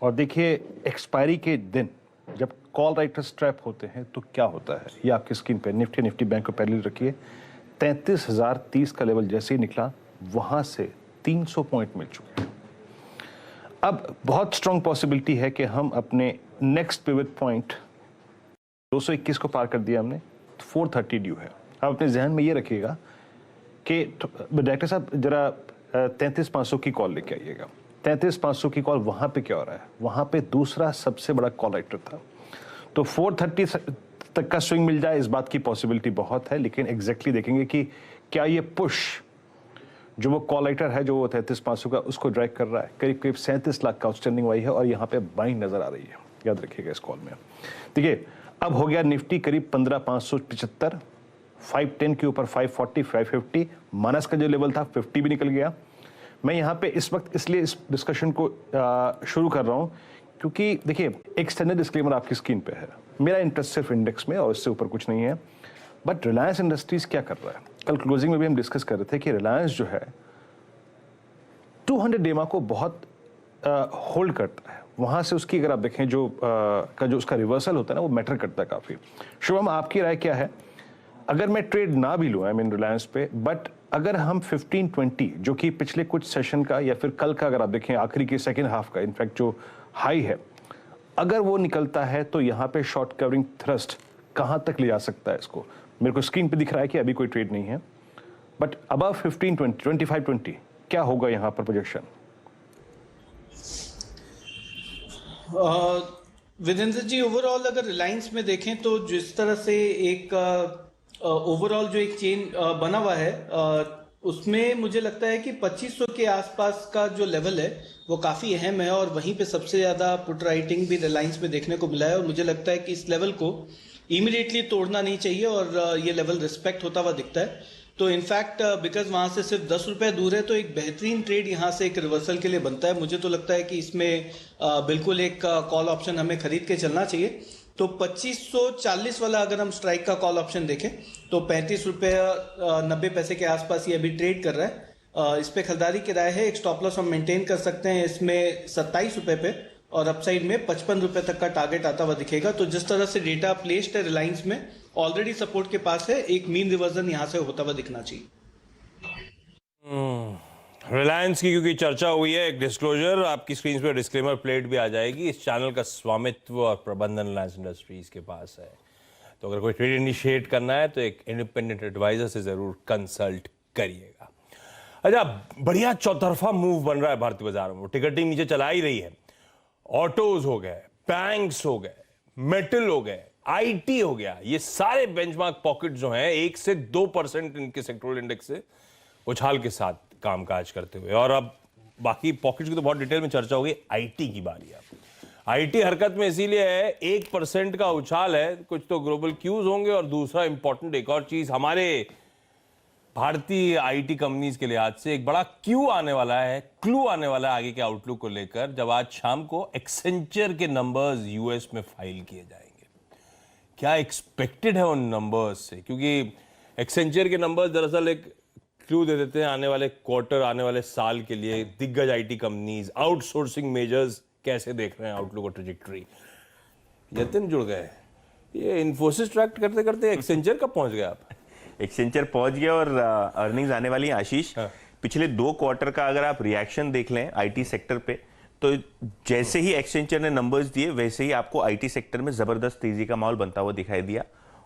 और देखिए एक्सपायरी के दिन जब कॉल राइटर्स ट्रैप होते हैं तो क्या होता है, ये आपकी स्क्रीन पे निफ्टी बैंक को पहले रखिए। 33,030 का लेवल जैसे ही निकला वहां से 300 पॉइंट मिल चुके हैं। अब बहुत स्ट्रांग पॉसिबिलिटी है कि हम अपने नेक्स्ट पिवट पॉइंट 221 को पार कर दिया हमने, 430 ड्यू है। अब अपने जहन में ये रखिएगा कि डायरेक्टर साहब जरा 33,500 की कॉल लेके आइएगा। 33,500 की कॉल वहां पे क्या हो रहा है, वहां पे दूसरा सबसे बड़ा कॉल राइटर था, तो 430 तक का स्विंग मिल जाए इस बात की पॉसिबिलिटी बहुत है, लेकिन एग्जैक्टली देखेंगे कि क्या ये पुश जो वो कॉल राइटर है जो वो 33,500 का उसको ड्राइव कर रहा है। करीब करीब 37 लाख का आउटस्टैंडिंग वाई है और यहाँ पे बाइंग नजर आ रही है, याद रखिएगा इस कॉल में। देखिए अब हो गया निफ्टी करीब 15,575, 510 के ऊपर 540 550, माइनस का जो लेवल था 50 भी निकल गया। मैं यहाँ पे इस वक्त इसलिए इस डिस्कशन को शुरू कर रहा हूँ क्योंकि देखिए एक स्टैंडर्ड डिस्क्लेमर आपकी स्क्रीन पे है, मेरा इंटरेस्ट सिर्फ इंडेक्स में और इससे ऊपर कुछ नहीं है। बट रिलायंस इंडस्ट्रीज क्या कर रहा है, कल क्लोजिंग में भी हम डिस्कस कर रहे थे कि रिलायंस जो है 200 डेमा को बहुत होल्ड करता है, वहां से उसकी अगर आप देखें जो उसका रिवर्सल होता है ना वो मैटर करता है काफी। शुभम आपकी राय क्या है, अगर मैं ट्रेड ना भी लूँ आई मीन रिलायंस पे, बट अगर हम 1520 जो कि पिछले कुछ सेशन का या फिर कल का अगर आप देखें आखिरी के सेकेंड हाफ का इनफैक्ट जो हाई है, अगर वो निकलता है तो यहाँ पे शॉर्ट कवरिंग थ्रस्ट कहाँ तक ले जा सकता है इसको। मेरे को स्क्रीन पे दिख रहा है कि अभी कोई ट्रेड नहीं है, बट अबव 1520 2520 क्या होगा यहाँ पर प्रोजेक्शन? विजेंद्र जी ओवरऑल अगर रिलायंस में देखें तो जिस तरह से एक ओवरऑल जो एक चेन बना हुआ है उसमें मुझे लगता है कि 2500 के आसपास का जो लेवल है वो काफ़ी अहम है और वहीं पे सबसे ज़्यादा पुट राइटिंग भी रिलायंस में देखने को मिला है और मुझे लगता है कि इस लेवल को इमीडिएटली तोड़ना नहीं चाहिए और ये लेवल रिस्पेक्ट होता हुआ दिखता है। तो इनफैक्ट बिकॉज वहाँ से सिर्फ 10 रुपये दूर है तो एक बेहतरीन ट्रेड यहाँ से एक रिवर्सल के लिए बनता है। मुझे तो लगता है कि इसमें बिल्कुल एक कॉल ऑप्शन हमें खरीद के चलना चाहिए। तो 2540 वाला अगर हम स्ट्राइक का कॉल ऑप्शन देखें तो 35 रुपये 90 पैसे के आसपास ये अभी ट्रेड कर रहा है। इस पे खरीदारी की राय है, एक स्टॉप लॉस हम मेंटेन कर सकते हैं इसमें 27 रुपये पे और अपसाइड में 55 रुपये तक का टारगेट आता हुआ दिखेगा। तो जिस तरह से डेटा प्लेस्ड है रिलायंस में ऑलरेडी सपोर्ट के पास है, एक मीन रिवर्जन यहाँ से होता हुआ दिखना चाहिए। रिलायंस की क्योंकि चर्चा हुई है, एक डिस्क्लोजर आपकी स्क्रीन पे डिस्क्लेमर प्लेट भी आ जाएगी। इस चैनल का स्वामित्व और प्रबंधन रिलायंस इंडस्ट्रीज के पास है, तो अगर कोई ट्रेड इनिशिएट करना है तो एक इंडिपेंडेंट एडवाइजर से जरूर कंसल्ट करिएगा। अच्छा, बढ़िया चौतरफा मूव बन रहा है भारतीय बाजारों में, टिकटिंग नीचे चला ही रही है। ऑटोज हो गए, बैंक्स हो गए, मेटल हो गए, आईटी हो गया, ये सारे बेंचमार्क पॉकेट जो हैं 1 से 2% इनके सेक्टोरल इंडेक्स से उछाल के साथ कामकाज करते हुए। और अब बाकी पॉकेट्स की तो बहुत डिटेल में चर्चा होगी, आईटी की बारी है। आईटी हरकत में इसीलिए है, 1% का उछाल है, कुछ तो ग्लोबल क्यूज होंगे और दूसरा इंपॉर्टेंट एक और चीज हमारे भारतीय आईटी कंपनीज के लिहाज से एक बड़ा क्यू आने वाला है, क्लू आने वाला है आगे के आउटलुक को लेकर, जब आज शाम को एक्सेंचर के नंबर्स यूएस में फाइल किए जाएंगे। क्या एक्सपेक्टेड है उन नंबर्स से, क्योंकि एक्सेंचर के नंबर्स दरअसल एक क्लू दे देते हैं आने वाले क्वार्टर, आने वाले साल के लिए दिग्गज आईटी कंपनीज, आउटसोर्सिंग मेजर्स कैसे देख रहे हैं आउटलुक और ट्रेजेक्टरी। यतिन जुड़ गए, ये इन्फोसिस ट्रैक करते करते एक्सेंचर कब पहुंच गया आप? एक्सेंचर पहुंच गया और अर्निंग्स आने वाली है आशीष। हाँ। पिछले 2 क्वार्टर का अगर आप रिएक्शन देख लें आईटी सेक्टर पे, तो जैसे ही एक्सेंचर ने नंबर्स दिए वैसे ही आपको आईटी सेक्टर में जबरदस्त तेजी का माहौल बनता हुआ दिखाई दिया।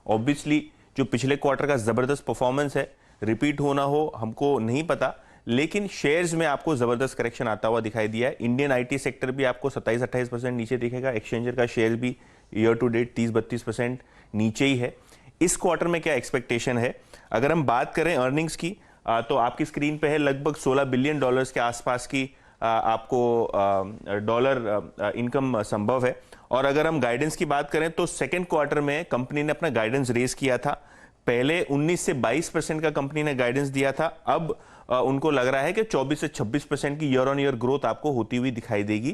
ऑब्वियसली जो पिछले क्वार्टर का जबरदस्त परफॉर्मेंस है रिपीट होना हो हमको नहीं पता, लेकिन शेयर्स में आपको जबरदस्त करेक्शन आता हुआ दिखाई दिया है। इंडियन आईटी सेक्टर भी आपको 27-28% नीचे दिखेगा, एक्सचेंजर का शेयर भी ईयर टू डेट 30-32% नीचे ही है। इस क्वार्टर में क्या एक्सपेक्टेशन है, अगर हम बात करें अर्निंग्स की तो आपकी स्क्रीन पे है लगभग $16 बिलियन के आसपास की आपको डॉलर इनकम संभव है। और अगर हम गाइडेंस की बात करें तो सेकेंड क्वार्टर में कंपनी ने अपना गाइडेंस रेज किया था। पहले 19 से 22% का कंपनी ने गाइडेंस दिया था, अब उनको लग रहा है कि 24 से 26% की ईयर ऑन ईयर ग्रोथ आपको होती हुई दिखाई देगी।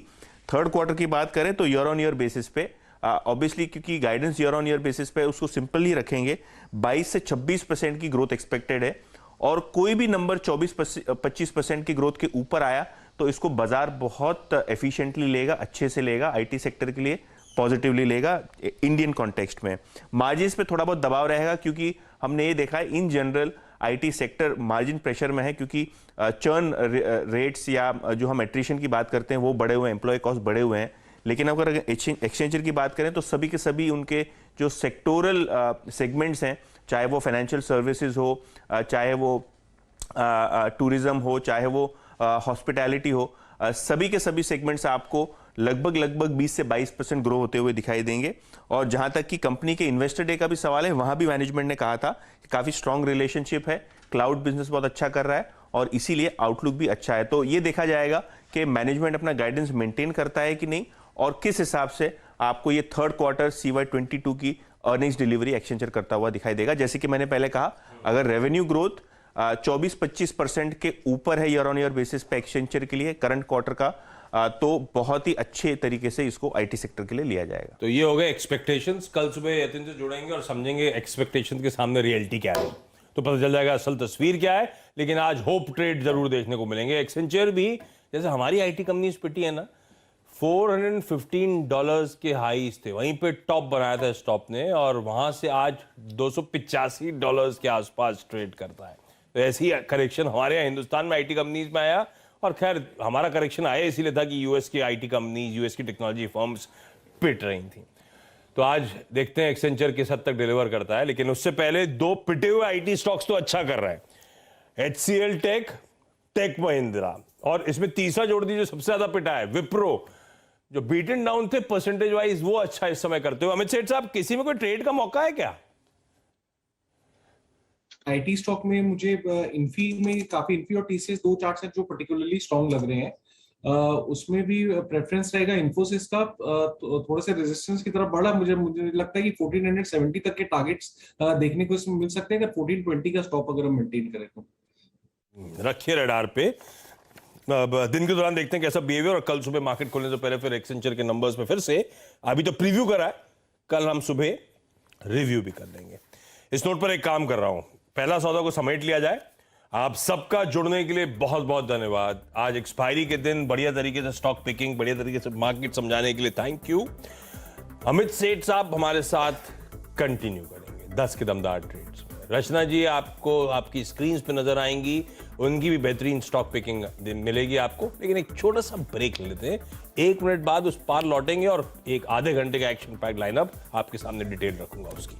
थर्ड क्वार्टर की बात करें तो ईयर ऑन ईयर बेसिस पे ऑब्वियसली क्योंकि guidance year on year basis पे उसको सिंपल ही रखेंगे, 22 से 26% की ग्रोथ एक्सपेक्टेड है और कोई भी नंबर 24-25% की ग्रोथ के ऊपर आया तो इसको बाजार बहुत एफिशिएंटली लेगा, अच्छे से लेगा, आईटी सेक्टर के लिए पॉजिटिवली लेगा इंडियन कॉन्टेक्स्ट में। मार्जिन्स पे थोड़ा बहुत दबाव रहेगा क्योंकि हमने ये देखा है in general IT sector margin pressure में है, क्योंकि चर्न रेट्स या जो हम एट्रिशन की बात करते हैं वो बढ़े हुए हैं, एम्प्लॉय कॉस्ट बढ़े हुए हैं। लेकिन अगर एक्सचेंजर की बात करें तो सभी के सभी उनके जो सेक्टोरल सेगमेंट्स हैं, चाहे वो फाइनेंशियल सर्विसेज हो, चाहे वो टूरिज्म हो, चाहे वो हॉस्पिटैलिटी हो, सभी के सभी सेगमेंट्स आपको लगभग 20 से 22% ग्रो होते हुए दिखाई देंगे। और जहां तक कि कंपनी के इन्वेस्टर डे का भी सवाल है, वहां भी मैनेजमेंट ने कहा था कि काफी स्ट्रांग रिलेशनशिप है, क्लाउड बिजनेस बहुत अच्छा कर रहा है और इसीलिए आउटलुक भी अच्छा है। तो ये देखा जाएगा कि मैनेजमेंट अपना गाइडेंस मेंटेन करता है कि नहीं और किस हिसाब से आपको ये थर्ड क्वार्टर CY22 की अर्निंग्स डिलीवरी एक्सचेंजर करता हुआ दिखाई देगा। जैसे कि मैंने पहले कहा, अगर रेवेन्यू ग्रोथ 24-25% के ऊपर है ईयर ऑन ईयर बेसिस पे एक्सचेंजर के लिए करंट क्वार्टर का, तो बहुत ही अच्छे तरीके से इसको आईटी सेक्टर के लिए लिया जाएगा। तो ये हो गए एक्सपेक्टेशंस। कल सुबह यतिन से जुड़ेंगे और समझेंगे एक्सपेक्टेशन के सामने रियलिटी क्या है, तो पता चल जाएगा असल तस्वीर क्या है। लेकिन आज होप ट्रेड जरूर देखने को मिलेंगे। एक्सेंचर भी जैसे हमारी आईटी कंपनीज पिटी है ना, $415 के हाईज थे, वहीं पे टॉप बनाया था स्टॉप ने और वहां से आज $285 के आसपास ट्रेड करता है। तो ऐसी करेक्शन हमारे यहाँ हिंदुस्तान में आईटी कंपनीज में आया। और खैर हमारा करेक्शन आया इसीलिए था कि यूएस की आईटी कंपनीज, यूएस की टेक्नोलॉजी फर्म्स पिट रही थी। तो आज देखते हैं एक्सेंचर किस हद तक डिलीवर करता है। लेकिन उससे पहले दो पिटे हुए आईटी स्टॉक्स तो अच्छा कर रहा है, HCL टेक महिंद्रा, और इसमें तीसरा जोड़ दीजिए सबसे ज्यादा पिटा है विप्रो, जो बीटन डाउन थे परसेंटेज वाइज वो अच्छा इस समय करते हो। अमित सेठ साहब, किसी में कोई ट्रेड का मौका है क्या? आईटी स्टॉक में मुझे इन्फी में काफी, इन्फी और टीसीएस दो चार्ट्स हैं जो पर्टिकुलरली स्ट्रांग लग रहे हैं। उसमें भी प्रेफरेंस रहेगा इन्फोसिस का, थोड़े से रेजिस्टेंस की तरफ बढ़ा। मुझे लगता है कि 1470 तक के टारगेट्स देखने को इसमें मिल सकते हैं अगर 1420 का स्टॉप अगर हम मेंटेन करें तो। रखिए रडार पे। अब दिन के दौरान देखते हैं कैसा बिहेवियर, और कल सुबह मार्केट खोलने से पहले फिर एक्सेंचर के नंबर्स में फिर से, अभी तो प्रीव्यू करा है, कल हम सुबह रिव्यू भी कर लेंगे। इस नोट पर एक काम कर रहा हूं, पहला सौदा को समेट लिया जाए। आप सबका जुड़ने के लिए बहुत बहुत धन्यवाद। आज एक्सपायरी के दिन बढ़िया तरीके से स्टॉक पिकिंग, बढ़िया तरीके से मार्केट समझाने के लिए थैंक यू। अमित सेठ साहब हमारे साथ कंटिन्यू करेंगे 10 के दमदार ट्रेड्स। रचना जी आपको आपकी स्क्रीन पे नजर आएंगी, उनकी भी बेहतरीन स्टॉक पिकिंग मिलेगी आपको। लेकिन एक छोटा सा ब्रेक लेते हैं, 1 मिनट बाद उस पार लौटेंगे और एक आधे घंटे का एक्शन पैक लाइनअप आपके सामने डिटेल रखूंगा उसकी।